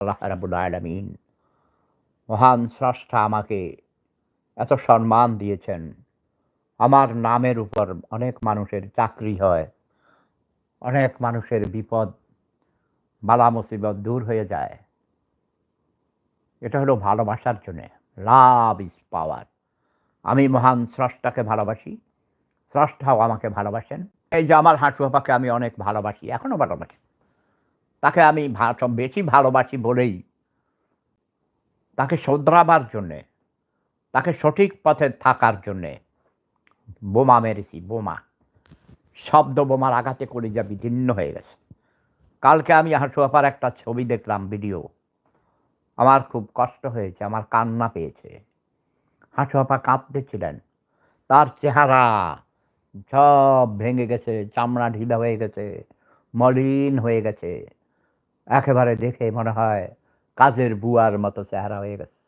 আল্লাহ রাব্বুল আলামিন মহান স্রষ্টা আমাকে এত সম্মান দিয়েছেন। আমার নামের উপর অনেক মানুষের চাকরি হয়। অনেক মানুষের বিপদ, বালা মুসিবত দূর হয়ে যায়। এটা হলো ভালোবাসার জন্যে। Love is power. আমি মহান স্রষ্টাকে ভালোবাসি। স্রষ্টাও আমাকে ভালোবাসেন। এই যে আমার হাঁটু আপাকে আমি অনেক ভালোবাসি, এখনো ভালোবাসি। তাকে আমি বেশি ভালোবাসি বলেই তাকে শোধরাবার জন্যে, তাকে সঠিক পথে থাকার জন্যে বোমা মেরেছি, বোমা। শব্দ বোমার আঘাতে কলিজা বিদীর্ণ হয়ে গেছে। কালকে আমি হাঁটু আপার একটা ছবি দেখলাম, ভিডিও। আমার খুব কষ্ট হয়েছে, আমার কান্না পেয়েছে। হাঁটু আপা কাঁদতেছিলেন। তার চেহারা সব ভেঙে গেছে, চামড়া ঢিলা হয়ে গেছে, মলিন হয়ে গেছে। একেবারে দেখে মনে হয় কাজের বুয়ার মতো চেহারা হয়ে গেছে।